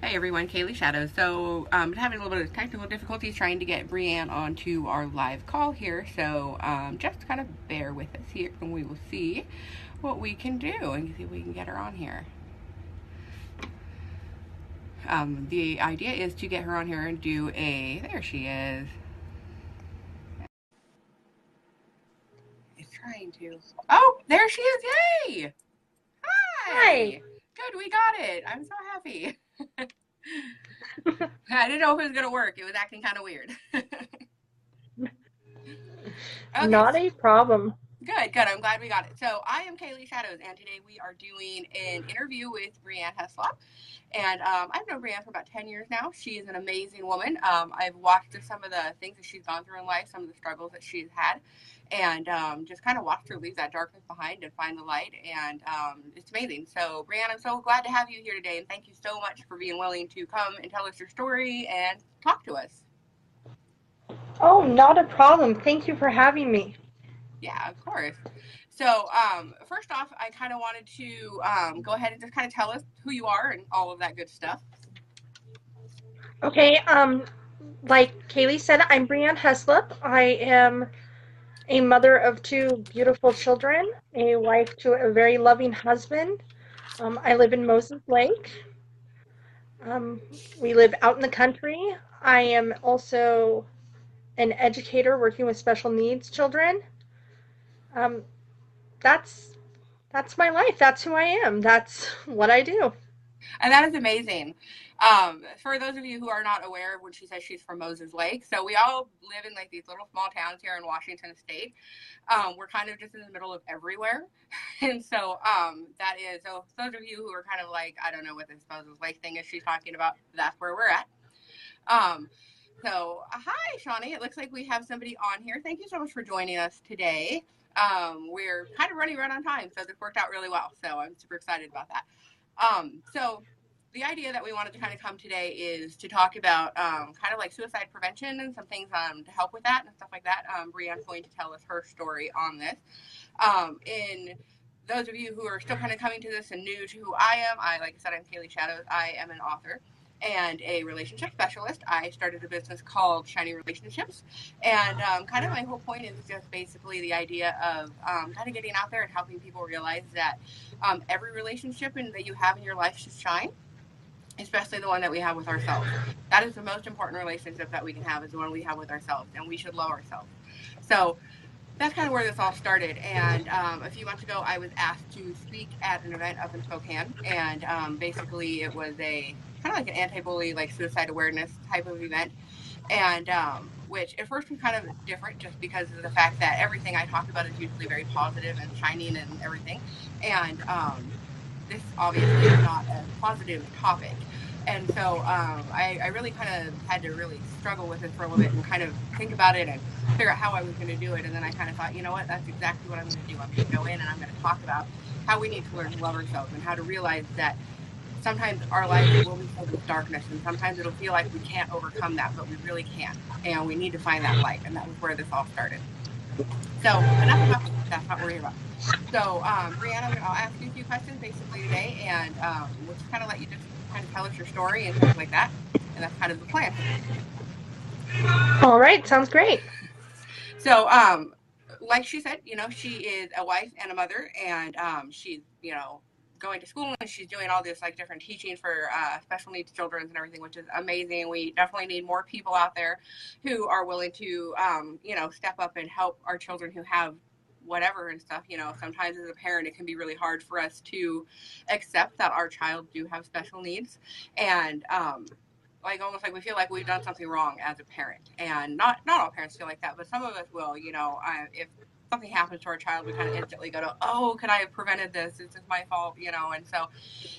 Hey everyone, Kaylee Shadows. So, having a little bit of technical difficulties trying to get Brianne onto our live call here. So, just kind of bear with us here and we will see what we can do and see if we can get her on here. The idea is to get her on here and do there she is. It's trying to. Oh, there she is. Yay! Hi. Good, we got it. I'm so happy. I didn't know if it was going to work. It was acting kind of weird. Okay. Not a problem. Good, good. I'm glad we got it. So I am Kaylee Shadows, and today we are doing an interview with Brianne Heslop. And I've known Brianne for about 10 years now. She is an amazing woman. I've watched some of the things that she's gone through in life, some of the struggles that she's had, and just kind of watched her leave that darkness behind and find the light. And it's amazing. So, Brianne, I'm so glad to have you here today, and thank you so much for being willing to come and tell us your story and talk to us. Oh, not a problem. Thank you for having me. Yeah, of course. So, first off, I kind of wanted to go ahead and just kind of tell us who you are and all of that good stuff. Okay, like Kaylee said, I'm Brianne Heslop. I am a mother of two beautiful children, a wife to a very loving husband. I live in Moses Lake. Um, we live out in the country. I am also an educator working with special needs children. Um, that's that's my life. That's who I am. That's what I do. And that is amazing. For those of you who are not aware, when she says she's from Moses Lake, so we all live in like these little small towns here in Washington State. We're kind of just in the middle of everywhere, and so that is so. Those of you who are kind of like, I don't know what this Moses Lake thing is she's talking about. That's where we're at. Um, hi, Shawnee. It looks like we have somebody on here. Thank you so much for joining us today. We're kind of running right on time, so this worked out really well. So I'm super excited about that. So the idea that we wanted to kind of come today is to talk about kind of like suicide prevention and some things to help with that and stuff like that. Brianne's going to tell us her story on this. In those of you who are still kind of coming to this and new to who I am, like I said, I'm Kaylee Shadows. I am an author and a relationship specialist. I started a business called Shiny Relationships. And kind of my whole point is just basically the idea of kind of getting out there and helping people realize that every relationship that you have in your life should shine, especially the one that we have with ourselves. That is the most important relationship that we can have is the one we have with ourselves, and we should love ourselves. So that's kind of where this all started. And a few months ago, I was asked to speak at an event up in Spokane, and basically it was a kind of like an anti-bully, like suicide awareness type of event, and which at first was kind of different, just because of the fact that everything I talk about is usually very positive and shining and everything, and this obviously is not a positive topic. And so I really kind of had to really struggle with it for a little bit and kind of think about it and figure out how I was going to do it. And then I kind of thought, you know what, that's exactly what I'm going to do. I'm going to go in and I'm going to talk about how we need to learn to love ourselves and how to realize that sometimes our life will be filled with darkness and sometimes it'll feel like we can't overcome that, but we really can. And we need to find that light. And that was where this all started. So enough about me. That's not what we're here about. So, Brianna, I'll ask you a few questions basically today, and we'll just kind of let you just kind of tell us your story and things like that. And that's kind of the plan. All right, sounds great. So, like she said, she is a wife and a mother, and she's, going to school and she's doing all this like different teaching for special needs children and everything, which is amazing. We definitely need more people out there who are willing to, step up and help our children who have whatever and stuff. Sometimes as a parent, it can be really hard for us to accept that our child do have special needs. And, like almost like we feel like we've done something wrong as a parent, and not all parents feel like that, but some of us will. If something happens to our child, we kind of instantly go to, oh, could I have prevented this? Is this my fault? And so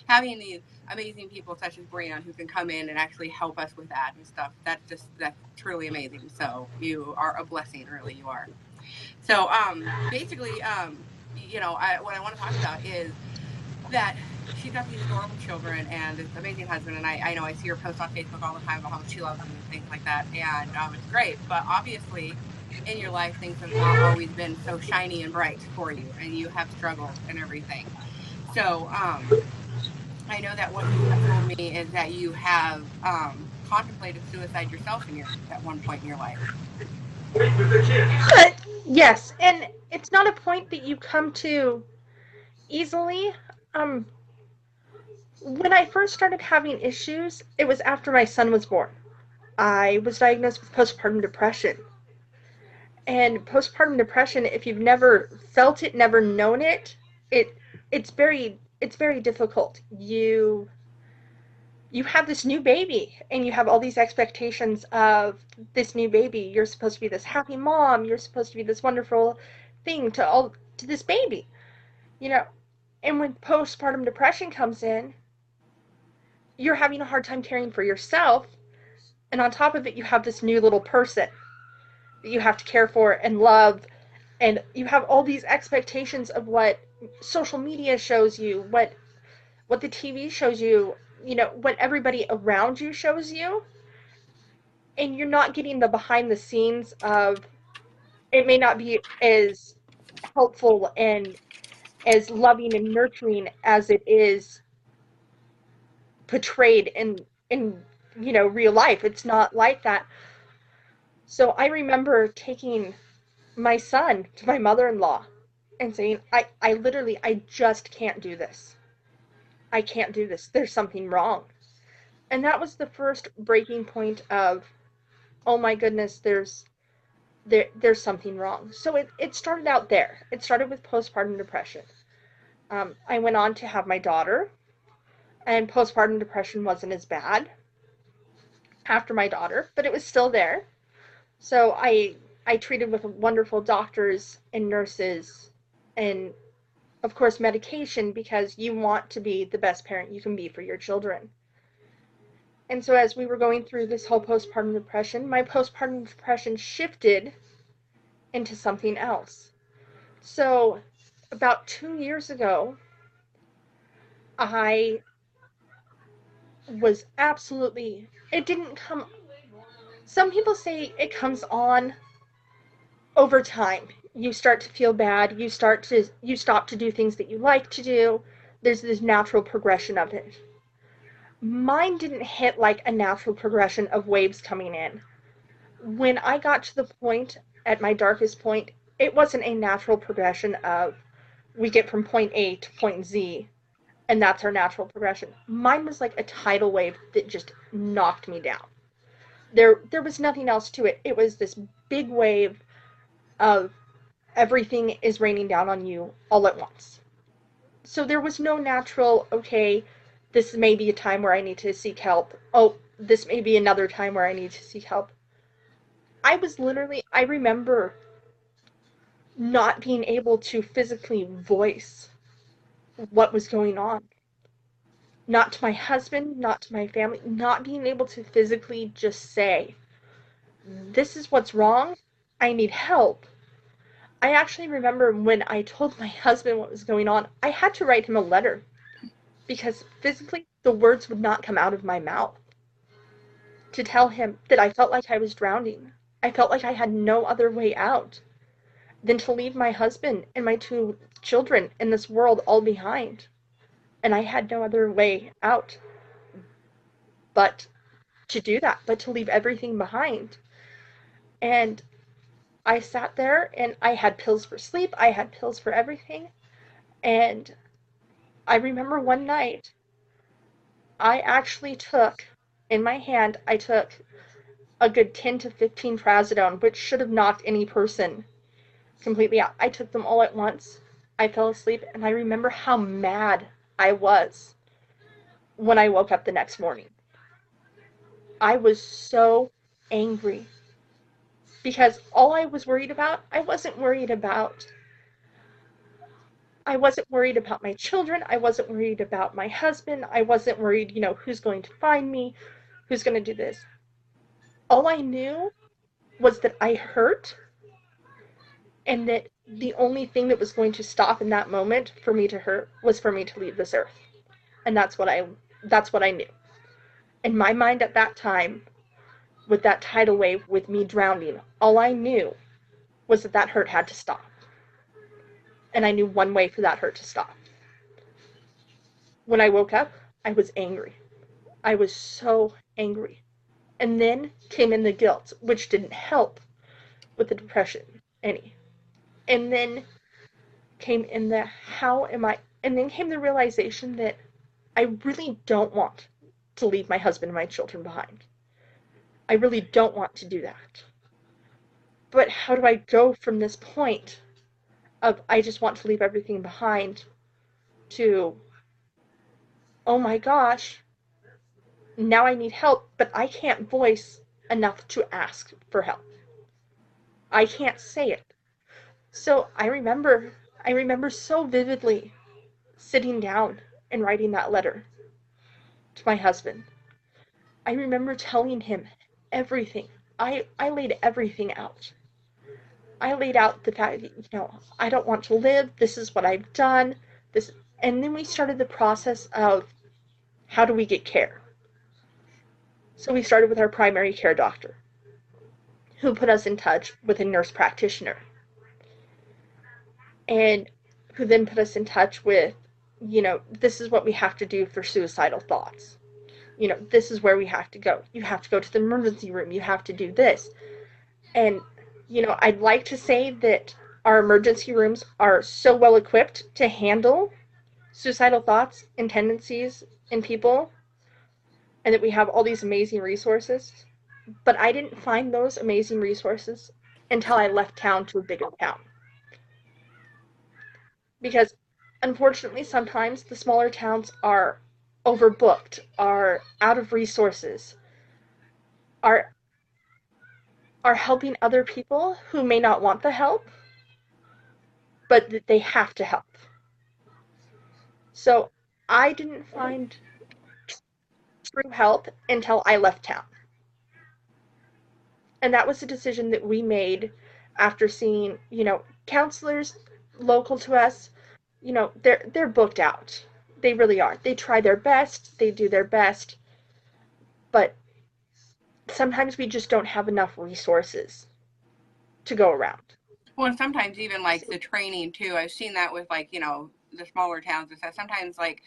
having these amazing people such as Brianne who can come in and actually help us with that and stuff, that's truly amazing. So you are a blessing, really, you are. So basically, what I want to talk about is that she's got these adorable children and this amazing husband. And I know I see her post on Facebook all the time about how much she loves them and things like that. And it's great. But obviously, in your life, things have not always been so shiny and bright for you, and you have struggled and everything. So, I know that what you have told me is that you have contemplated suicide yourself at one point in your life. Yes, and it's not a point that you come to easily. Um, when I first started having issues, it was after my son was born. I was diagnosed with postpartum depression. And postpartum depression, if you've never felt it, never known it, it it's very difficult. You have this new baby and you have all these expectations of this new baby. You're supposed to be this happy mom, you're supposed to be this wonderful thing to this baby, you know. And when postpartum depression comes in, you're having a hard time caring for yourself, and on top of it you have this new little person that you have to care for and love, and you have all these expectations of what social media shows you, what the TV shows you, what everybody around you shows you, and you're not getting the behind the scenes of it may not be as helpful and as loving and nurturing as it is portrayed in real life. It's not like that. So I remember taking my son to my mother-in-law and saying, I literally, I just can't do this. I can't do this. There's something wrong. And that was the first breaking point of, oh my goodness, there's something wrong. So it started out there. It started with postpartum depression. I went on to have my daughter, and postpartum depression wasn't as bad after my daughter, but it was still there. So I treated with wonderful doctors and nurses and of course medication, because you want to be the best parent you can be for your children. And so as we were going through this whole postpartum depression, my postpartum depression shifted into something else. So about 2 years ago, I was absolutely, it didn't come, some people say it comes on over time. You start to feel bad, you stop to do things that you like to do. There's this natural progression of it. Mine didn't hit like a natural progression of waves coming in. When I got to the point at my darkest point, it wasn't a natural progression of we get from point A to point Z and that's our natural progression. Mine was like a tidal wave that just knocked me down. There was nothing else to it. It was this big wave of everything is raining down on you all at once. So there was no natural, okay, this may be a time where I need to seek help. Oh, this may be another time where I need to seek help. I remember not being able to physically voice what was going on. Not to my husband, not to my family, not being able to physically just say, this is what's wrong, I need help. I actually remember when I told my husband what was going on, I had to write him a letter because physically the words would not come out of my mouth to tell him that I felt like I was drowning. I felt like I had no other way out than to leave my husband and my two children in this world all behind. And I had no other way out but to do that, but to leave everything behind. And I sat there and I had pills for sleep, I had pills for everything. And I remember one night I actually took, in my hand, I took a good 10 to 15 trazodone, which should have knocked any person completely out. I took them all at once. I fell asleep, and I remember how mad I was when I woke up the next morning. I was so angry because all I was worried about, I wasn't worried about my children. I wasn't worried about my husband. I wasn't worried, who's going to find me, who's going to do this. All I knew was that I hurt, and that the only thing that was going to stop in that moment for me to hurt was for me to leave this earth. And that's what I knew. In my mind at that time, with that tidal wave, with me drowning, all I knew was that hurt had to stop. And I knew one way for that hurt to stop. When I woke up, I was angry. I was so angry. And then came in the guilt, which didn't help with the depression any. And then came in the how am I, and then came the realization that I really don't want to leave my husband and my children behind. I really don't want to do that. But how do I go from this point of I just want to leave everything behind to, oh my gosh, now I need help, but I can't voice enough to ask for help. I can't say it. So I remember so vividly sitting down and writing that letter to my husband. I remember telling him everything. I laid everything out. I laid out the fact that, I don't want to live. This is what I've done. This, and then we started the process of how do we get care. So we started with our primary care doctor, who put us in touch with a nurse practitioner, and who then put us in touch with, this is what we have to do for suicidal thoughts. This is where we have to go. You have to go to the emergency room. You have to do this. And, I'd like to say that our emergency rooms are so well equipped to handle suicidal thoughts and tendencies in people, and that we have all these amazing resources. But I didn't find those amazing resources until I left town to a bigger town. Because unfortunately, sometimes the smaller towns are overbooked, are out of resources, are helping other people who may not want the help, but that they have to help. So I didn't find true help until I left town. And that was a decision that we made after seeing, counselors local to us, they're booked out. They really are. They try their best, they do their best, but sometimes we just don't have enough resources to go around. Well, and sometimes even like So, the training too. I've seen that with like, the smaller towns, is that sometimes like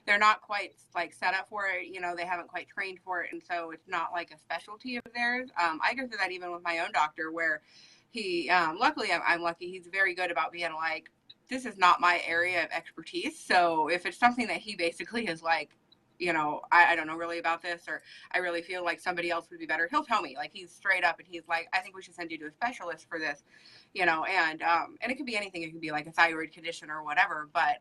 they're not quite like set up for it. They haven't quite trained for it, and so it's not like a specialty of theirs. I go through that even with my own doctor, where he, luckily, I'm lucky. He's very good about being like, this is not my area of expertise. So if it's something that he basically is like, I don't know really about this, or I really feel like somebody else would be better, he'll tell me. Like, he's straight up and he's like, I think we should send you to a specialist for this, and it could be anything. It could be like a thyroid condition or whatever. But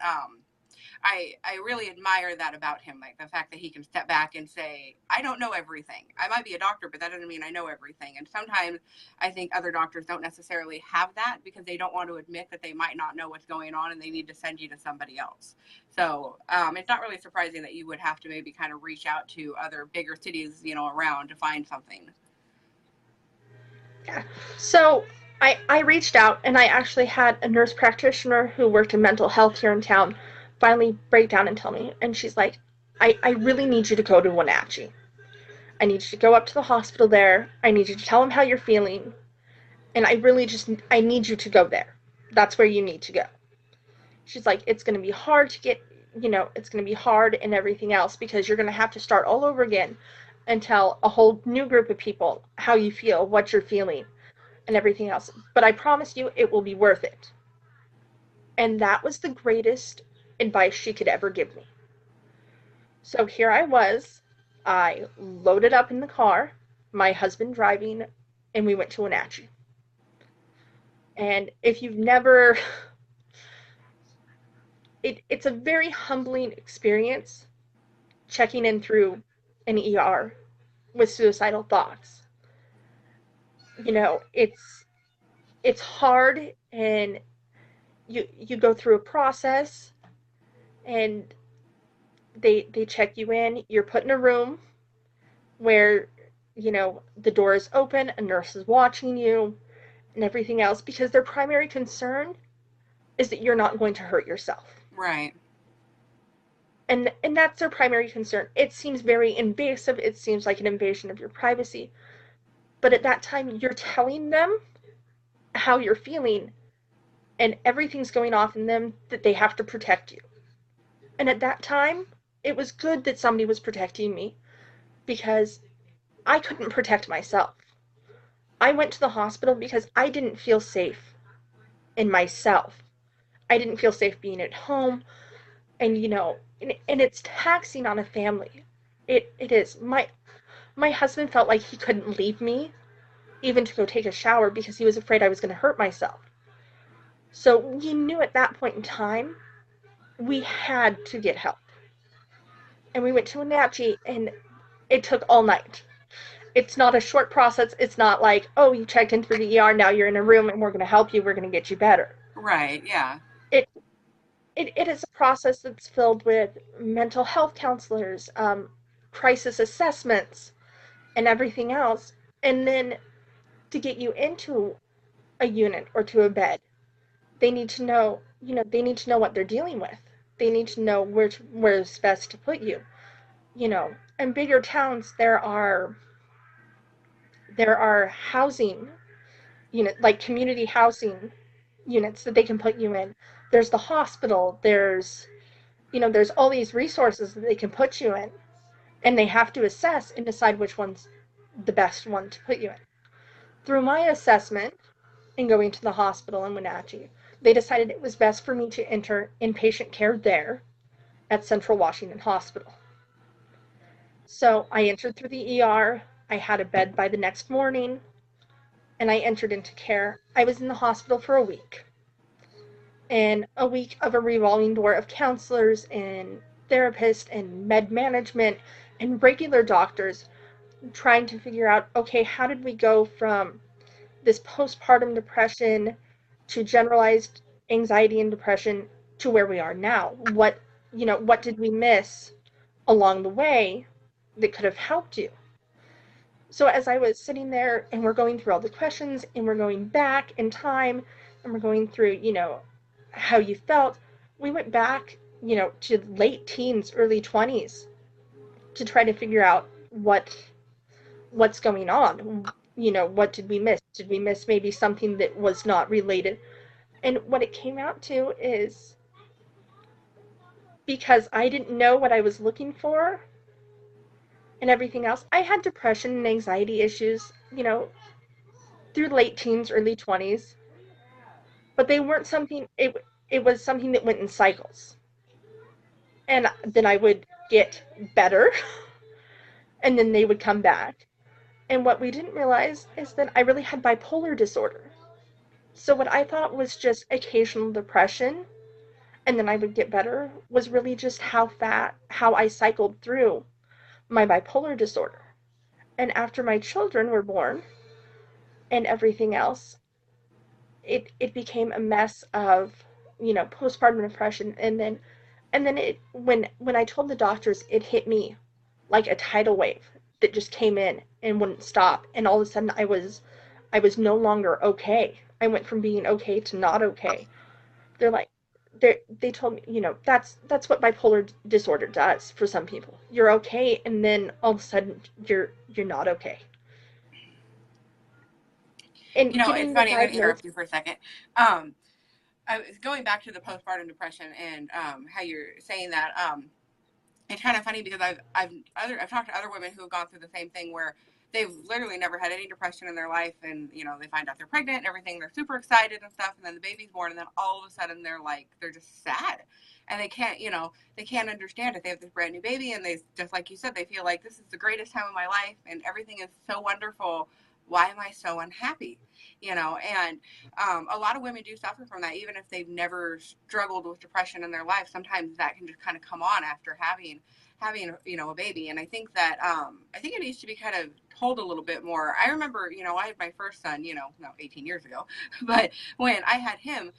I really admire that about him, like the fact that he can step back and say, I don't know everything. I might be a doctor, but that doesn't mean I know everything. And sometimes I think other doctors don't necessarily have that because they don't want to admit that they might not know what's going on and they need to send you to somebody else. So it's not really surprising that you would have to maybe kind of reach out to other bigger cities, around to find something. yeah. So I reached out, and I actually had a nurse practitioner who worked in mental health here in town finally break down and tell me. And she's like, I really need you to go to Wenatchee. I need you to go up to the hospital there. I need you to tell them how you're feeling. And I need you to go there. That's where you need to go. She's like, it's going to be hard to get, it's going to be hard and everything else because you're going to have to start all over again and tell a whole new group of people how you feel, what you're feeling, and everything else. But I promise you, it will be worth it. And that was the greatest advice she could ever give me. So here I was. I loaded up in the car, my husband driving, and we went to Wenatchee. And if you've never, it's a very humbling experience checking in through an ER with suicidal thoughts. It's hard, and you go through a process, and they check you in. You're put in a room where the door is open, a nurse is watching you, and everything else because their primary concern is that you're not going to hurt yourself. Right. And that's their primary concern. It seems very invasive. It seems like an invasion of your privacy. But at that time, you're telling them how you're feeling, and everything's going off in them that they have to protect you. And at that time, it was good that somebody was protecting me because I couldn't protect myself. I went to the hospital because I didn't feel safe in myself. I didn't feel safe being at home, and and it's taxing on a family. It is. My husband felt like he couldn't leave me even to go take a shower because he was afraid I was going to hurt myself. So we knew at that point in time we had to get help. And we went to Wenatchee, and it took all night. It's not a short process. It's not like, oh, you checked into the ER, now you're in a room and we're going to help you, we're going to get you better. Right. Yeah. It, it is a process that's filled with mental health counselors, crisis assessments, and everything else. And then to get you into a unit or to a bed, they need to know, they need to know what they're dealing with. They need to know where's best to put you. In bigger towns, there are housing like community housing units that they can put you in. There's the hospital. There's all these resources that they can put you in, and they have to assess and decide which one's the best one to put you in. Through my assessment and going to the hospital in Wenatchee, they decided it was best for me to enter inpatient care there at Central Washington Hospital. So I entered through the ER. I had a bed by the next morning, and I entered into care. I was in the hospital for a week. And a week of a revolving door of counselors and therapists and med management and regular doctors trying to figure out, okay, how did we go from this postpartum depression to generalized anxiety and depression to where we are now? What did we miss along the way that could have helped you? So as I was sitting there and we're going through all the questions and we're going back in time and we're going through, how you felt, we went back, to late teens, early 20s to try to figure out what's going on. What did we miss? Did we miss maybe something that was not related? And what it came out to is because I didn't know what I was looking for and everything else, I had depression and anxiety issues, through late teens, early 20s, but they weren't something, it was something that went in cycles. And then I would get better, and then they would come back. And what we didn't realize is that I really had bipolar disorder. So what I thought was just occasional depression, and then I would get better, was really just how I cycled through my bipolar disorder. And after my children were born and everything else, it became a mess of, postpartum depression. And then when I told the doctors, it hit me like a tidal wave that just came in and wouldn't stop. And all of a sudden I was no longer okay. I went from being okay to not okay. They're like they told me, that's what bipolar disorder does for some people. You're okay, and then all of a sudden you're not okay. And It's getting the funny. I'm going to diagnosis. interrupt you for a second. Um, I was going back to the postpartum depression and how you're saying that. It's kind of funny because I've talked to other women who have gone through the same thing where they've literally never had any depression in their life, and they find out they're pregnant and everything. They're super excited and stuff, and then the baby's born, and then all of a sudden they're just sad, and they can't understand it. They have this brand new baby, and they, just like you said, they feel like this is the greatest time of my life, and everything is so wonderful. Why am I so unhappy? And a lot of women do suffer from that, even if they've never struggled with depression in their life. Sometimes that can just kind of come on after having a baby. And I think that I think it needs to be kind of told a little bit more. I remember, I had my first son, no, 18 years ago, but when I had him,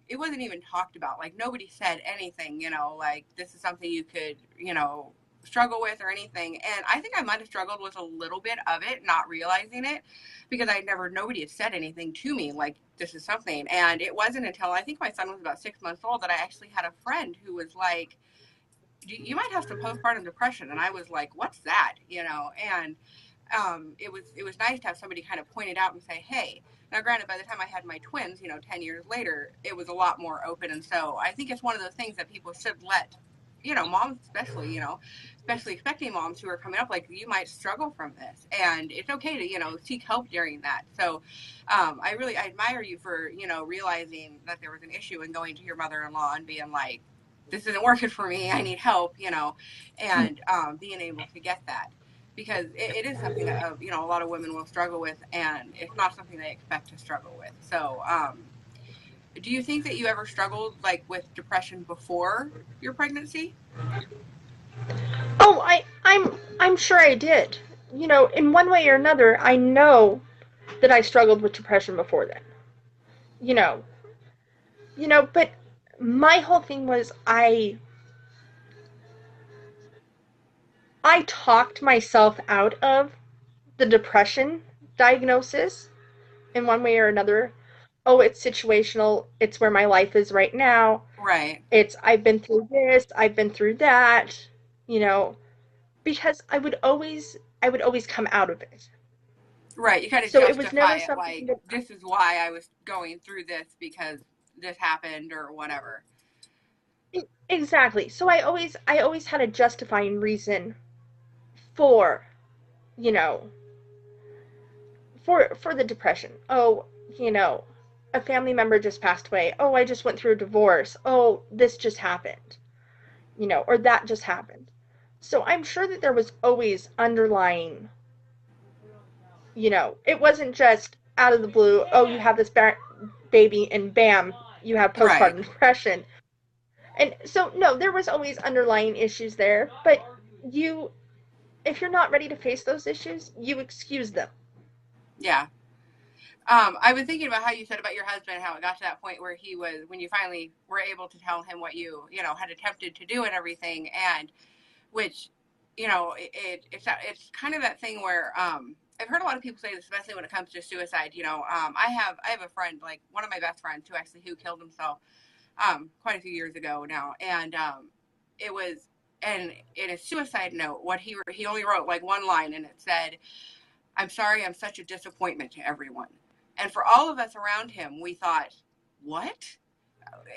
it wasn't even talked about. Like, nobody said anything, like, this is something you could, struggle with or anything. And I think I might have struggled with a little bit of it, not realizing it, because nobody had said anything to me like, this is something. And it wasn't until I think my son was about 6 months old that I actually had a friend who was like, you might have some postpartum depression. And I was like, what's that? And it was nice to have somebody kind of point it out and say, hey. Now, granted, by the time I had my twins, 10 years later, it was a lot more open. And so I think it's one of those things that people should let moms especially, especially expecting moms who are coming up, like you might struggle from this, and it's okay to seek help during that. So I admire you for realizing that there was an issue and going to your mother-in-law and being like, this isn't working for me, I need help, and being able to get that, because it is something that a lot of women will struggle with, and it's not something they expect to struggle with. So do you think that you ever struggled like with depression before your pregnancy? Oh, I'm sure I did. In one way or another, I know that I struggled with depression before then. You know, but my whole thing was I talked myself out of the depression diagnosis in one way or another. Oh, it's situational. It's where my life is right now. Right. It's I've been through this, I've been through that, you know, because I would always come out of it. Right. You kind of So it was justify never it something like, that this is why I was going through this, because this happened or whatever. exactly. So I always had a justifying reason for, you know, for the depression. Oh, you know, a family member just passed away. Oh, I just went through a divorce. Oh, this just happened. Or that just happened. So I'm sure that there was always underlying, it wasn't just out of the blue, oh, you have this baby and bam, you have Right. postpartum depression. And so no, there was always underlying issues there, but you if you're not ready to face those issues, you excuse them. Yeah. I was thinking about how you said about your husband, how it got to that point where he was, when you finally were able to tell him what you had attempted to do and everything, and which, it's kind of that thing where, I've heard a lot of people say this, especially when it comes to suicide. I have a friend, like one of my best friends, who killed himself, quite a few years ago now, and it was, and in his suicide note, what he only wrote like one line, and it said, "I'm sorry, I'm such a disappointment to everyone." And for all of us around him, we thought, what?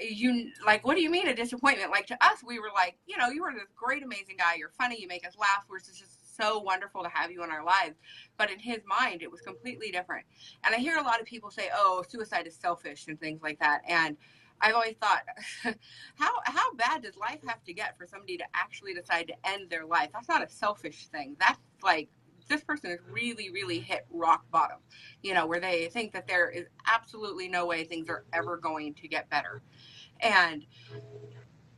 You like, what do you mean a disappointment? Like, to us, we were like, you were this great, amazing guy, you're funny, you make us laugh, we're just so wonderful to have you in our lives. But in his mind, it was completely different. And I hear a lot of people say, oh, suicide is selfish and things like that, and I've always thought, how bad does life have to get for somebody to actually decide to end their life? That's not a selfish thing. That's like, this person has really, really hit rock bottom, where they think that there is absolutely no way things are ever going to get better. And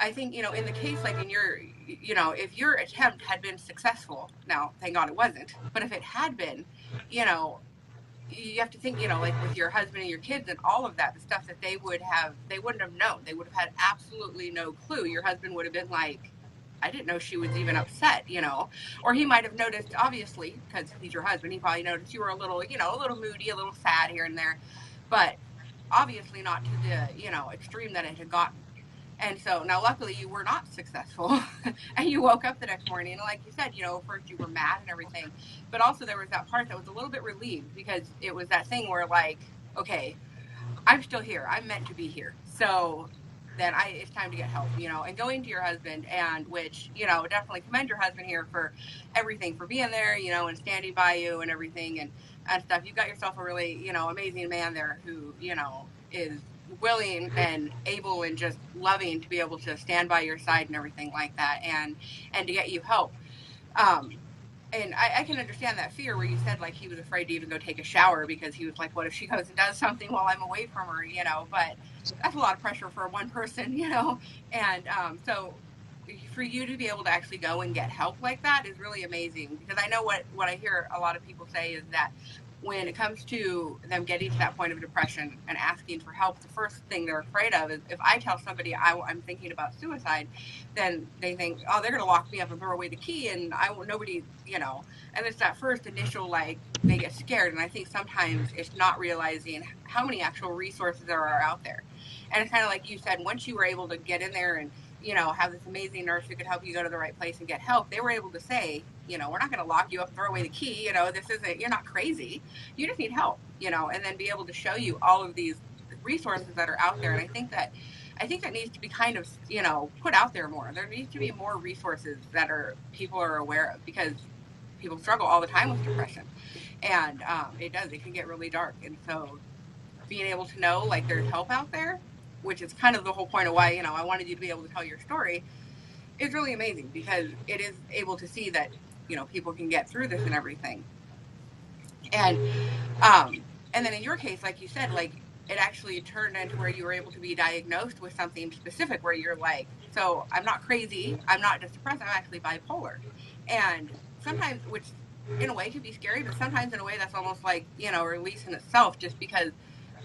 I think, in the case, like in if your attempt had been successful, now, thank God it wasn't, but if it had been, you know, you have to think, like with your husband and your kids and all of that, the stuff that they wouldn't have known. They would have had absolutely no clue. Your husband would have been like, I didn't know she was even upset, or he might have noticed, obviously, because he's your husband, he probably noticed you were a little, a little moody, a little sad here and there, but obviously not to the, extreme that it had gotten. And so now, luckily, you were not successful, and you woke up the next morning. And like you said, first you were mad and everything, but also there was that part that was a little bit relieved, because it was that thing where, like, okay, I'm still here. I'm meant to be here. So then it's time to get help, and going to your husband, and which, definitely commend your husband here for everything, for being there, and standing by you and everything, and stuff. You've got yourself a really, amazing man there who, is willing and able and just loving to be able to stand by your side and everything like that, and to get you help. Um, and I can understand that fear where you said, like, he was afraid to even go take a shower because he was like, what if she goes and does something while I'm away from her, but that's a lot of pressure for one person, and so for you to be able to actually go and get help like that is really amazing, because I know what I hear a lot of people say is that when it comes to them getting to that point of depression and asking for help, the first thing they're afraid of is, if I tell somebody I'm thinking about suicide, then they think, oh, they're going to lock me up and throw away the key, and I will nobody, and it's that first initial, like, they get scared. And I think sometimes it's not realizing how many actual resources there are out there. And it's kind of like you said, once you were able to get in there and have this amazing nurse who could help you go to the right place and get help, they were able to say, we're not going to lock you up and throw away the key. This isn't, you're not crazy. You just need help, and then be able to show you all of these resources that are out there. And I think that I think that needs to be kind of, put out there more. There needs to be more resources that are people are aware of, because people struggle all the time with depression, and it can get really dark. And so being able to know like there's help out there, which is kind of the whole point of why I wanted you to be able to tell your story, is really amazing, because it is able to see that people can get through this and everything. And and then in your case, like you said, like it actually turned into where you were able to be diagnosed with something specific, where you're like, so I'm not crazy, I'm not just depressed, I'm actually bipolar. And sometimes, which in a way can be scary, but sometimes in a way that's almost like a release in itself, just because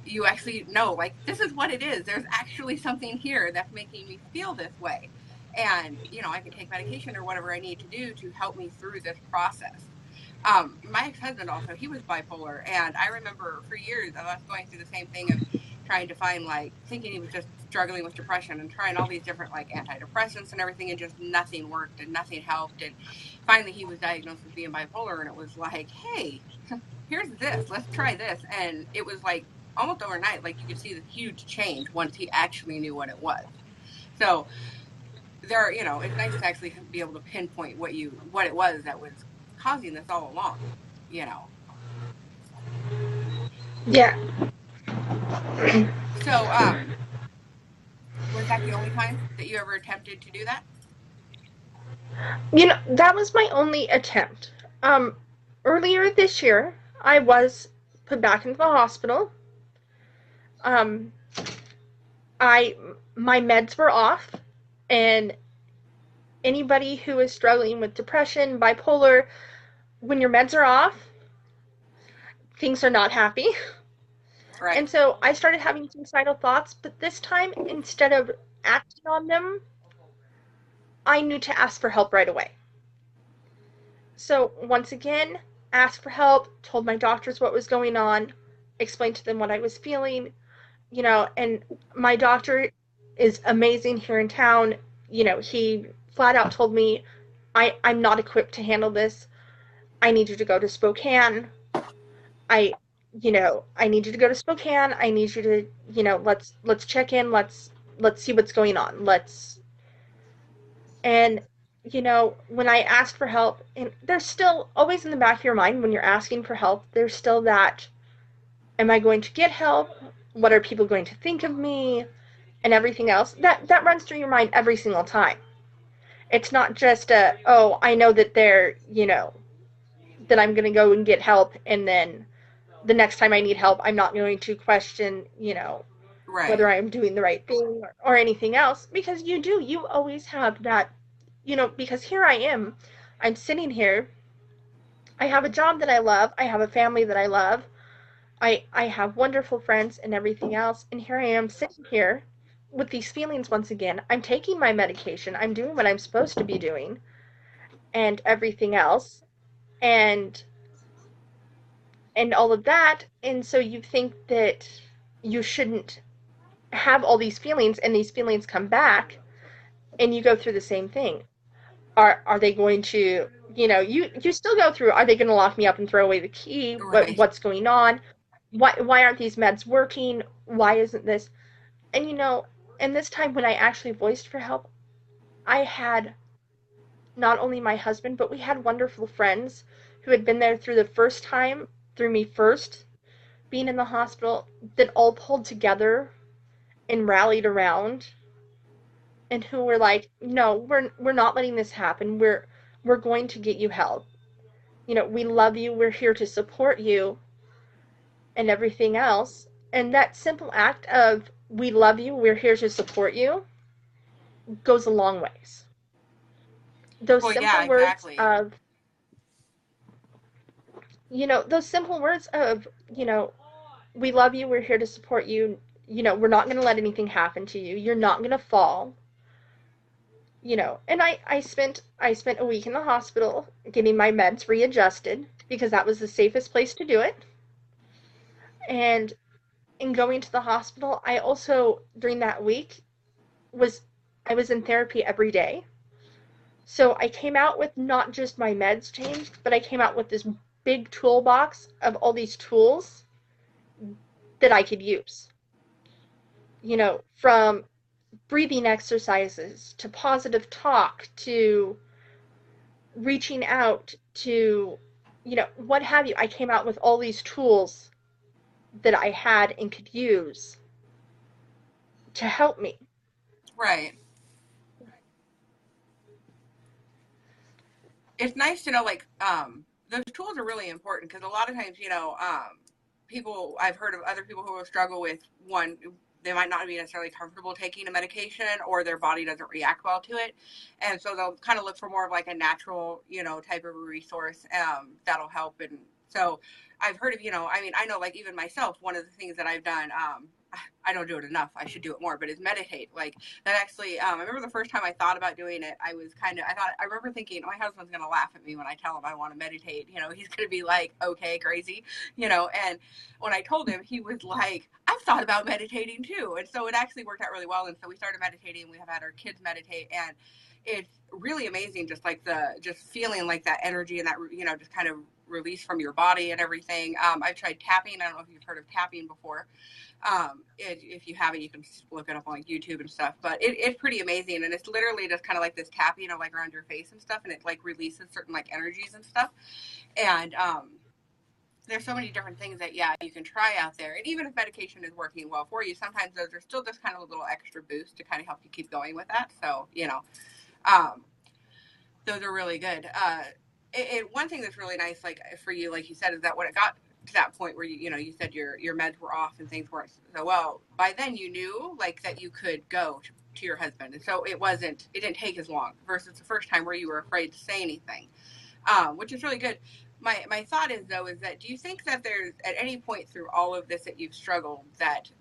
you actually know, like, this is what it is. There's actually something here that's making me feel this way. And, I can take medication or whatever I need to do to help me through this process. My ex-husband also, he was bipolar. And I remember for years of us going through the same thing of trying to find, like, thinking he was just struggling with depression and trying all these different, like, antidepressants and everything, and just nothing worked and nothing helped. And finally he was diagnosed with being bipolar, and it was like, hey, here's this, let's try this. And it was like almost overnight, like you could see the huge change once he actually knew what it was. So it's nice to actually be able to pinpoint what it was that was causing this all along, you know. Yeah. So was that the only time that you ever attempted to do that? That was my only attempt. Um, Earlier this year, I was put back into the hospital. Um, I my meds were off, and anybody who is struggling with depression, bipolar, when your meds are off, things are not happy. Right. And so I started having suicidal thoughts, but this time, instead of acting on them, I knew to ask for help right away. So once again, asked for help, told my doctors what was going on, explained to them what I was feeling, and my doctor is amazing here in town. He flat out told me, I'm not equipped to handle this. I need you to go to Spokane. I I need you to go to Spokane. I need you to, let's check in. Let's see what's going on. And when I asked for help, and there's still always in the back of your mind when you're asking for help, there's still that, am I going to get help? What are people going to think of me? And everything else. That runs through your mind every single time. It's not just oh, I know that that I'm going to go and get help, and then the next time I need help, I'm not going to question, Right. whether I'm doing the right thing, or anything else, because you always have that, because here I am, I'm sitting here, I have a job that I love, I have a family that I love, I have wonderful friends and everything else, and here I am sitting here with these feelings once again. I'm taking my medication, I'm doing what I'm supposed to be doing, and everything else, and all of that, and so you think that you shouldn't have all these feelings, and these feelings come back, and you go through the same thing. Are they going to, you still go through, are they going to lock me up and throw away the key? Right. What's going on? Why aren't these meds working? Why isn't this? And and this time when I actually voiced for help, I had not only my husband, but we had wonderful friends who had been there through the first time, through me first being in the hospital, that all pulled together and rallied around, and who were like, no, we're not letting this happen. We're going to get you help. We love you. We're here to support you, and everything else. And that simple act of, we love you, we're here to support you, goes a long ways. Those Well, yeah, simple words exactly. of, those simple words of, we love you, we're here to support you, we're not going to let anything happen to you, you're not going to fall. And I spent a week in the hospital getting my meds readjusted, because that was the safest place to do it. And in going to the hospital, I also, during that week, was I was in therapy every day. So I came out with not just my meds changed, but I came out with this big toolbox of all these tools that I could use. From breathing exercises to positive talk to reaching out to, what have you. I came out with all these tools that I had and could use to help me. Right. It's nice to know like those tools are really important because a lot of times people I've heard of other people who struggle with one, they might not be necessarily comfortable taking a medication or their body doesn't react well to it, and so they'll kind of look for more of like a natural type of a resource that'll help. And so I've heard of I mean I know like even myself one of the things that I've done, I don't do it enough. I should do it more, but is meditate. Like that actually, I remember the first time I thought about doing it, I remember thinking, oh, my husband's going to laugh at me when I tell him I want to meditate. He's going to be like, okay, crazy, and when I told him, he was like, I've thought about meditating too. And so it actually worked out really well. And so we started meditating. We have had our kids meditate, and it's really amazing. Just feeling like that energy and that, just kind of release from your body and everything. I've tried tapping. I don't know if you've heard of tapping before. If you haven't, you can look it up on like YouTube and stuff. But it's pretty amazing, and it's literally just kind of like this tapping, like around your face and stuff, and it like releases certain like energies and stuff. And there's so many different things that you can try out there. And even if medication is working well for you, sometimes those are still just kind of a little extra boost to kind of help you keep going with that. So um, those are really good. One thing that's really nice, like for you, like you said, is that when it got to that point where you said your meds were off and things weren't so well, by then you knew like that you could go to your husband, and so it didn't take as long versus the first time where you were afraid to say anything, which is really good. My thought is though is that do you think that there's at any point through all of this that you've struggled that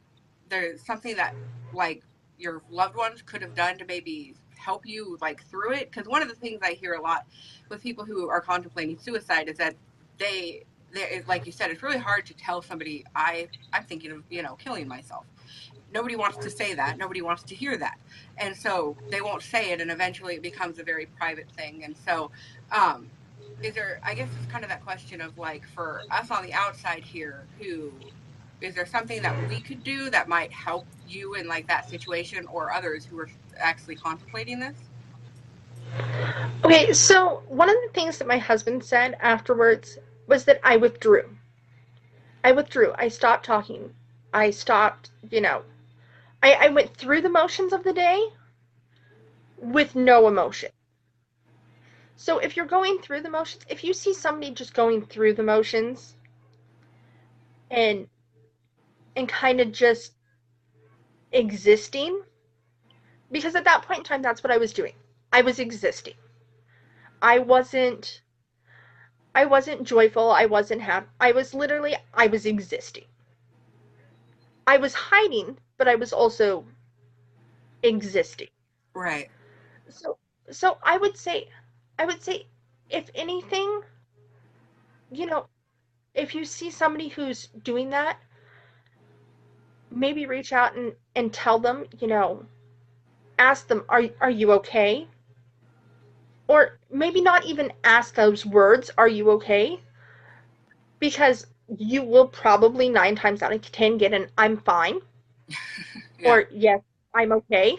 there's something that like your loved ones could have done to maybe help you like through it? Because one of the things I hear a lot with people who are contemplating suicide is that they like you said, it's really hard to tell somebody I'm thinking of killing myself. Nobody wants to say that. Nobody wants to hear that, and so they won't say it, and eventually it becomes a very private thing. And so um, is there, I guess it's kind of that question of like for us on the outside here, who is there something that we could do that might help you in like that situation or others who are actually contemplating this? Okay, so one of the things that my husband said afterwards was that I withdrew. I withdrew. I stopped talking. I stopped, I went through the motions of the day with no emotion. So if you're going through the motions, if you see somebody just going through the motions and kind of just existing, because at that point in time that's what I was doing. I was existing. I wasn't I wasn't joyful, I wasn't happy. I was existing. I was hiding, but I was also existing. Right. So I would say if anything, you know, if you see somebody who's doing that, maybe reach out and tell them, ask them, are you okay? Or maybe not even ask those words, are you okay? Because you will probably 9 times out of 10 get an I'm fine Yeah. or yes, I'm okay.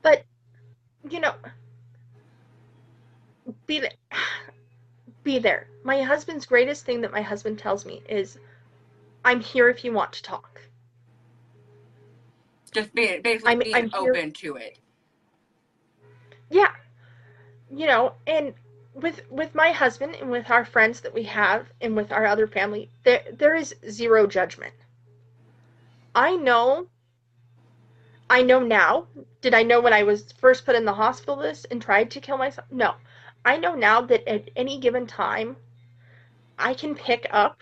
But, you know, be be there. My husband's greatest thing that my husband tells me is I'm here if you want to talk. Just basically I'm being here. open to it. Yeah, and with my husband and with our friends that we have and with our other family, there is zero judgment. I know I know now. Did I know when I was first put in the hospital list and tried to kill myself? No. I know now that at any given time I can pick up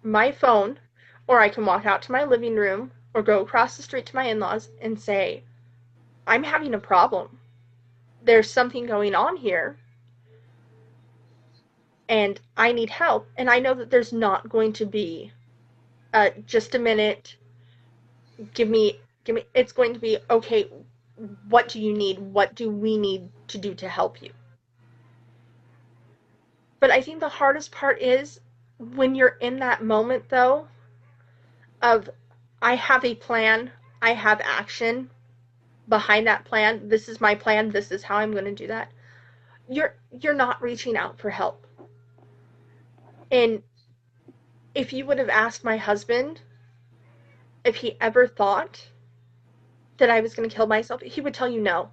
my phone or I can walk out to my living room or go across the street to my in-laws and say, I'm having a problem. There's something going on here and I need help. And I know that there's not going to be just a minute, give me, it's going to be, okay, what do you need? What do we need to do to help you? But I think the hardest part is when you're in that moment, though, of I have a plan, I have action behind that plan. This is my plan, this is how I'm going to do that. You're not reaching out for help. And if you would have asked my husband if he ever thought that I was going to kill myself, he would tell you no.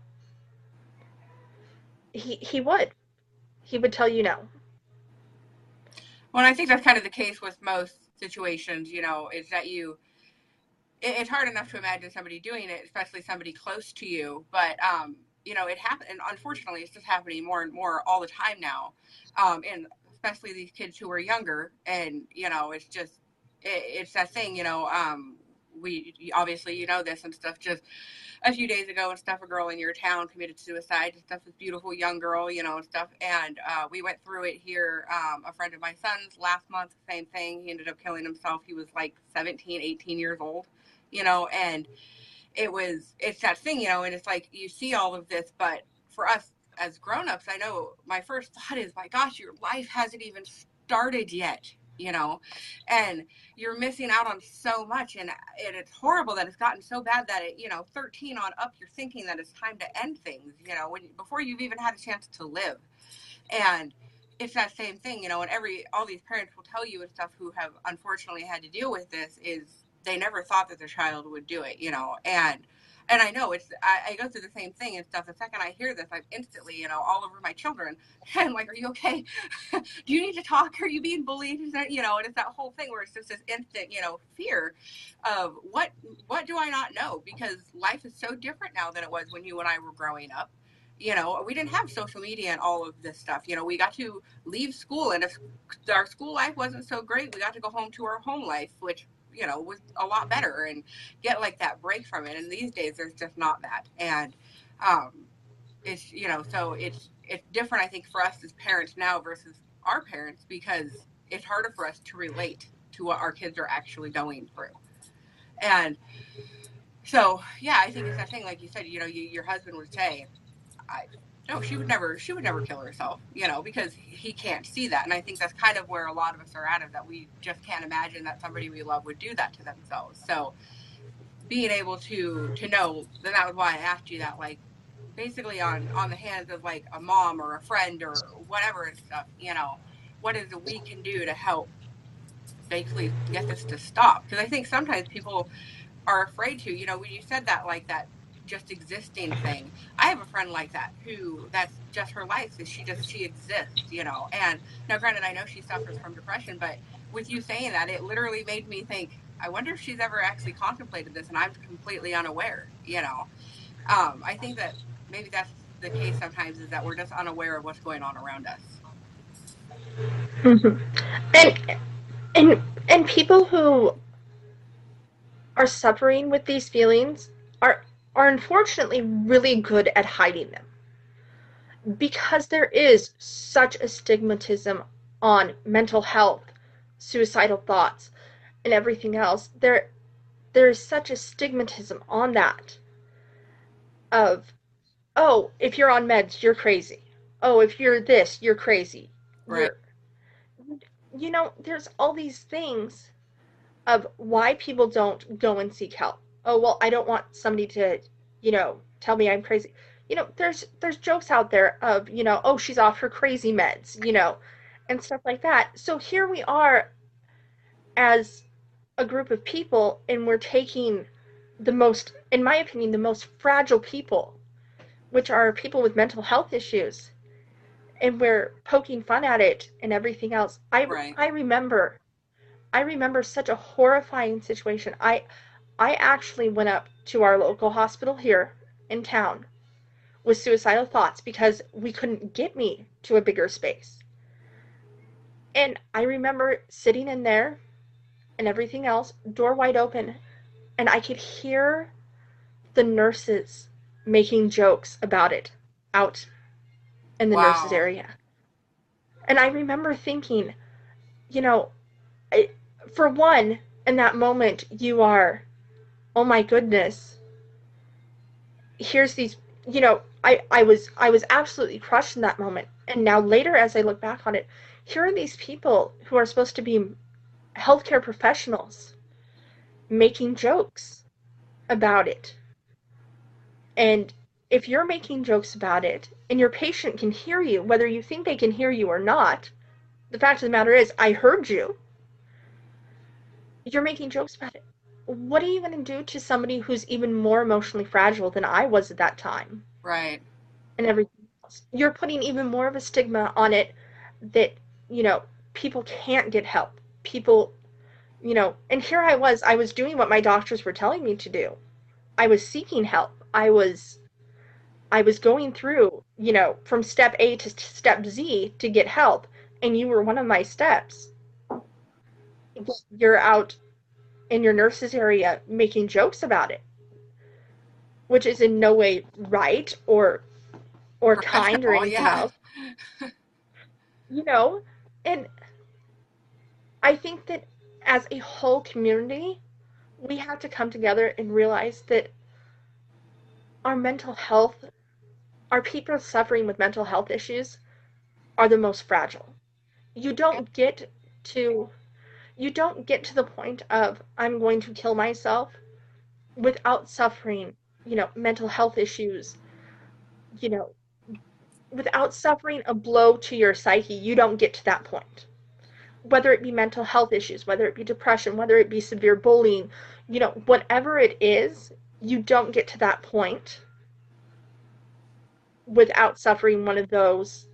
He would. He would tell you no. Well, I think that's kind of the case with most situations, is that it's hard enough to imagine somebody doing it, especially somebody close to you. But it happened, and unfortunately, it's just happening more and more all the time now, and especially these kids who are younger. And it's just it's that thing. We obviously this and stuff. Just a few days ago and stuff, a girl in your town committed suicide and stuff. This beautiful young girl, and stuff. And we went through it here. A friend of my son's last month, same thing. He ended up killing himself. He was like 17, 18 years old, and it's that thing, and it's like you see all of this, but for us as grown-ups, I know my first thought is, my gosh, your life hasn't even started yet, and you're missing out on so much. And it's horrible that it's gotten so bad that 13 on up, you're thinking that it's time to end things, before you've even had a chance to live. And it's that same thing, and all these parents will tell you and stuff who have unfortunately had to deal with this is they never thought that their child would do it, and I know I go through the same thing and stuff. The second I hear this, I'm instantly, all over my children. And I'm like, are you okay? Do you need to talk? Are you being bullied? Is that, and it's that whole thing where it's just this instant, fear of what do I not know? Because life is so different now than it was when you and I were growing up. We didn't have social media and all of this stuff. We got to leave school, and if our school life wasn't so great, we got to go home to our home life, which was a lot better, and get like that break from it. And these days there's just not that. And it's so it's different, I think, for us as parents now versus our parents, because it's harder for us to relate to what our kids are actually going through. And so yeah, I think it's that thing, like you said, your husband would say, I no, she would never kill herself, because he can't see that. And I think that's kind of where a lot of us are at, is that we just can't imagine that somebody we love would do that to themselves. So being able to know, then that was why I asked you that, like, basically on the hands of like a mom or a friend or whatever and stuff, what is it we can do to help basically get this to stop? Because I think sometimes people are afraid to, when you said that, like that just existing thing. I have a friend like that who that's just her life, is she exists, And now granted, I know she suffers from depression, but with you saying that, it literally made me think, I wonder if she's ever actually contemplated this and I'm completely unaware. I think that maybe that's the case sometimes, is that we're just unaware of what's going on around us. Mm-hmm. And and people who are suffering with these feelings are are unfortunately really good at hiding them, because there is such a stigmatism on mental health, suicidal thoughts, and everything else. There is such a stigmatism on that of, oh, if you're on meds, you're crazy. Oh, if you're this, you're crazy. Right. You're there's all these things of why people don't go and seek help. Oh, well, I don't want somebody to, tell me I'm crazy. There's jokes out there of, oh, she's off her crazy meds, and stuff like that. So here we are as a group of people, and we're taking the most, in my opinion, the most fragile people, which are people with mental health issues, and we're poking fun at it and everything else. I Right. I remember I remember such a horrifying situation. I actually went up to our local hospital here in town with suicidal thoughts because we couldn't get me to a bigger space. And I remember sitting in there and everything else, door wide open, and I could hear the nurses making jokes about it out in the nurses Wow. area. And I remember thinking, you know, I, for one, in that moment, you are, oh my goodness, here's these, I was absolutely crushed in that moment. And now later, as I look back on it, here are these people who are supposed to be healthcare professionals, making jokes about it. And if you're making jokes about it and your patient can hear you, whether you think they can hear you or not, the fact of the matter is, I heard you. You're making jokes about it. What are you going to do to somebody who's even more emotionally fragile than I was at that time? Right. And everything else. You're putting even more of a stigma on it that, you know, people can't get help. People, and here I was doing what my doctors were telling me to do. I was seeking help. I was going through, from step A to step Z to get help, and you were one of my steps. You're out in your nurse's area making jokes about it, which is in no way right or kind or Professional, anything yeah. else, you know. And I think that as a whole community, we have to come together and realize that our mental health, our people suffering with mental health issues are the most fragile. You don't get to you don't get to the point of I'm going to kill myself without suffering, mental health issues, you know, without suffering a blow to your psyche. You don't get to that point. Whether it be mental health issues, whether it be depression, whether it be severe bullying, whatever it is, you don't get to that point without suffering one of those,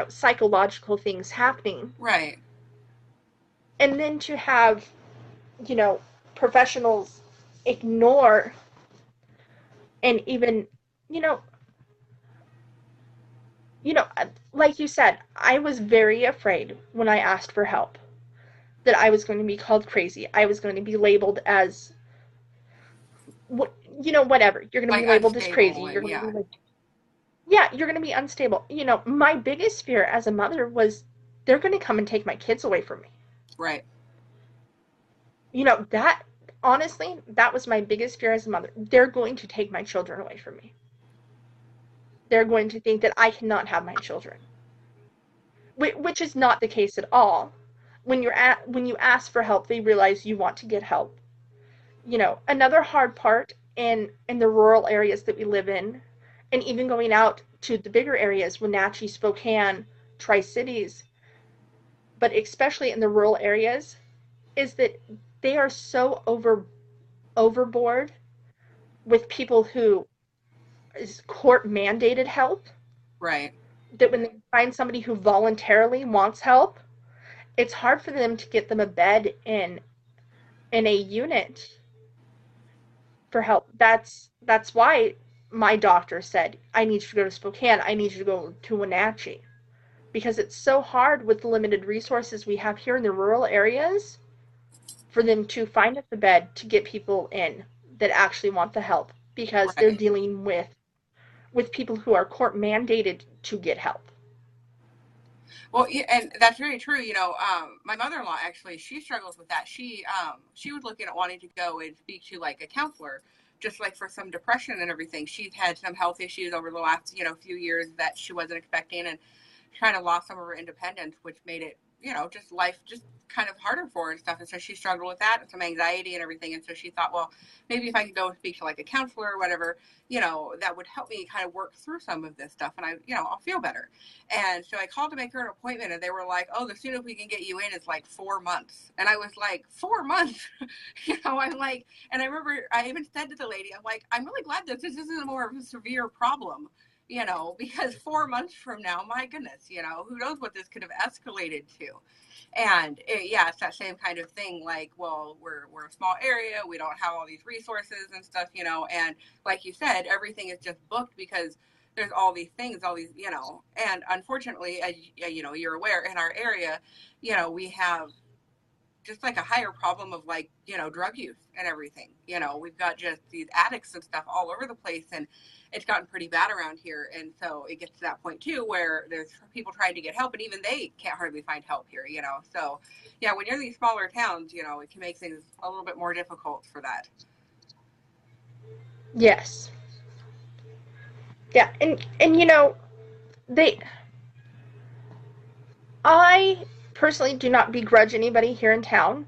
psychological things happening. Right. And then to have, you know, professionals ignore and even, you know, you know, like you said, I was very afraid when I asked for help that I was going to be called crazy. I was going to be labeled as, whatever. You're going to Like be labeled as crazy. unstable You're and going to yeah. be like, yeah, you're going to be unstable. My biggest fear as a mother was they're going to come and take my kids away from me. Right. That, honestly, that was my biggest fear as a mother. They're going to take my children away from me. They're going to think that I cannot have my children, which is not the case at all. When you ask for help, they realize you want to get help. Another hard part in the rural areas that we live in, and even going out to the bigger areas, Wenatchee, Spokane, Tri-Cities, but especially in the rural areas, is that they are so overboard with people who is court mandated help Right. that when they find somebody who voluntarily wants help, it's hard for them to get them a bed in a unit for help. That's why my doctor said, I need you to go to Spokane. I need you to go to Wenatchee. Because it's so hard with the limited resources we have here in the rural areas for them to find us a bed to get people in that actually want the help because they're Right. dealing with people who are court mandated to get help. Well, yeah, and that's very true. My mother-in-law actually, she struggles with that. She was looking at wanting to go and speak to like a counselor, just like for some depression and everything. She's had some health issues over the last, few years that she wasn't expecting, and kind of lost some of her independence, which made it, just life just kind of harder for her and stuff. And so she struggled with that and some anxiety and everything. And so she thought, well, maybe if I could go and speak to like a counselor or whatever, that would help me kind of work through some of this stuff, and I'll feel better. And so I called to make her an appointment, and they were like, "Oh, the soonest we can get you in is like 4 months." And I was like, 4 months, I'm like, and I remember I even said to the lady, I'm like, I'm really glad that this isn't a more of a severe problem, because 4 months from now, my goodness, who knows what this could have escalated to. And yeah, it's that same kind of thing. Like, well, we're a small area, we don't have all these resources and stuff, and like you said, everything is just booked because there's all these things, all these, and unfortunately, as you're aware, in our area, we have just like a higher problem of like, drug use and everything. We've got just these addicts and stuff all over the place, and it's gotten pretty bad around here. And so it gets to that point too where there's people trying to get help, and even they can't hardly find help here. So yeah, when you're in these smaller towns, it can make things a little bit more difficult for that. Yes. Yeah, and they I personally do not begrudge anybody here in town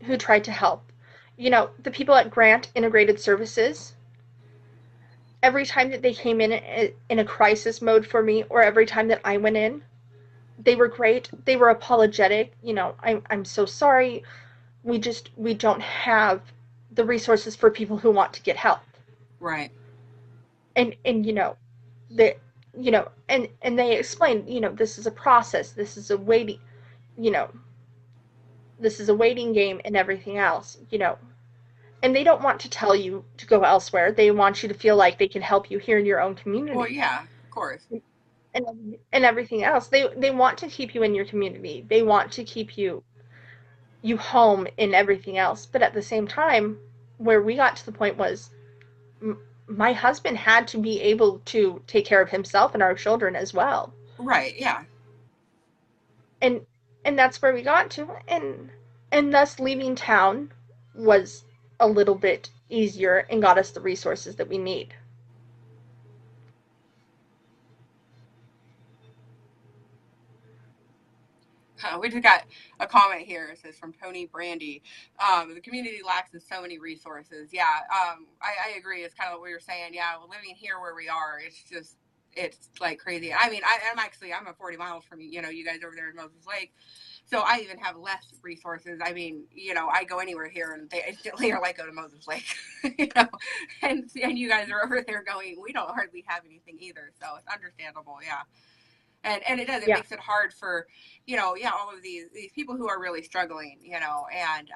who tried to help. The people at Grant Integrated Services, every time that they came in a crisis mode for me, or every time that I went in, they were great. They were apologetic. I'm so sorry. We don't have the resources for people who want to get help. Right. And the and they explained, this is a process. You know, this is a waiting game and everything else. And they don't want to tell you to go elsewhere. They want you to feel like they can help you here in your own Well, community. yeah, of course. And everything else. They want to keep you in your community. They want to keep you home in everything else. But at the same time, where we got to the point was my husband had to be able to take care of himself and our children as well. Right. Yeah. And and that's where we got to, and thus leaving town was a little bit easier and got us the resources that we need. We just got a comment here. It says from Tony Brandy. The community lacks in so many resources. Yeah, I agree. It's kind of what you're saying. Yeah, living here where we are, it's like crazy. I mean, I'm a 40 miles from you guys over there in Moses Lake, so I even have less resources. I mean, I go anywhere here and they instantly are like, go to Moses Lake, you know, and you guys are over there going, we don't hardly have anything either. So it's understandable. Yeah. And it Yeah. makes it hard for yeah, all of these people who are really struggling, and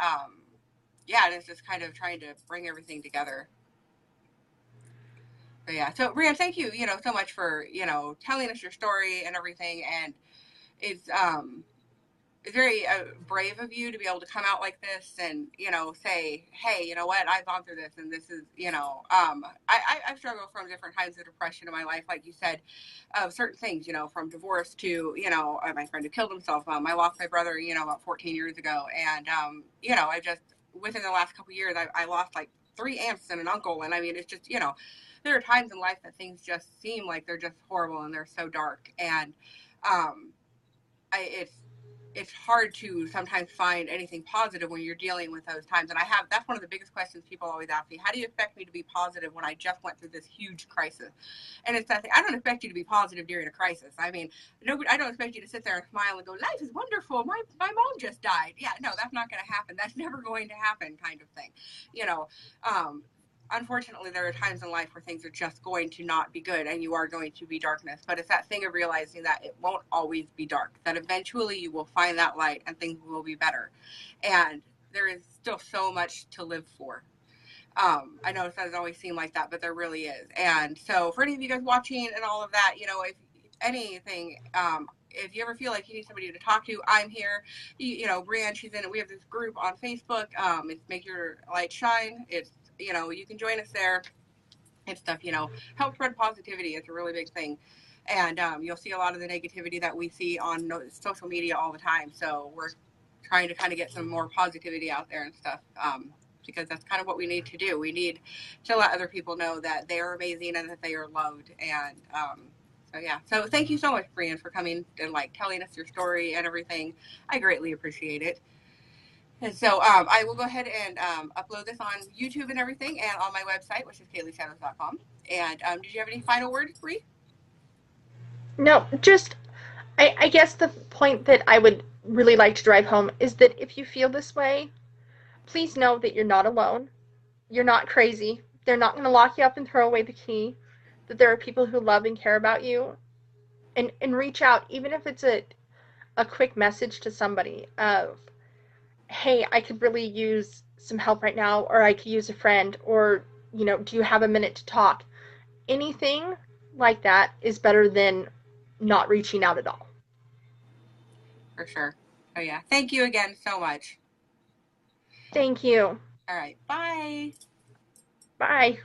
yeah, and it's just kind of trying to bring everything together. So yeah, so Brian, thank you so much for telling us your story and everything. And it's it's very brave of you to be able to come out like this and say, hey, you know what, I've gone through this, and this is I've struggled from different times of depression in my life, like you said, of certain things, from divorce to my friend who killed himself. I lost my brother about 14 years ago, and I just within the last couple of years I lost like three aunts and an uncle. And I mean, it's just there are times in life that things just seem like they're just horrible and they're so dark. And um it's hard to sometimes find anything positive when you're dealing with those times. And that's one of the biggest questions people always ask me. How do you expect me to be positive when I just went through this huge crisis? And it's that thing. I don't expect you to be positive during a crisis. I mean, I don't expect you to sit there and smile and go, life is wonderful. My mom just died. Yeah, no, that's not going to happen. That's never going to happen, kind of thing. You know, um, unfortunately, there are times in life where things are just going to not be good and you are going to be darkness. But it's that thing of realizing that it won't always be dark, that eventually you will find that light and things will be better. And there is still so much to live for. I know it doesn't always seem like that, but there really is. And so, for any of you guys watching and all of that, if anything, if you ever feel like you need somebody to talk to, I'm here. Brianne, she's in it. We have this group on Facebook. It's Make Your Light Shine. It's you can join us there and stuff. Help spread positivity. It's a really big thing. And you'll see a lot of the negativity that we see on social media all the time. So we're trying to kind of get some more positivity out there and stuff. Because that's kind of what we need to do. We need to let other people know that they are amazing and that they are loved. And so yeah. So thank you so much, Brian, for coming and like telling us your story and everything. I greatly appreciate it. And so I will go ahead and upload this on YouTube and everything, and on my website, which is kayleeshadows.com. And did you have any final words, Bree? No, just I guess the point that I would really like to drive home is that if you feel this way, please know that you're not alone. You're not crazy. They're not going to lock you up and throw away the key. That there are people who love and care about you, and reach out, even if it's a quick message to somebody of, hey, I could really use some help right now, or I could use a friend, or, do you have a minute to talk? Anything like that is better than not reaching out at all. For sure. Oh, yeah. Thank you again so much. Thank you. All right. Bye. Bye.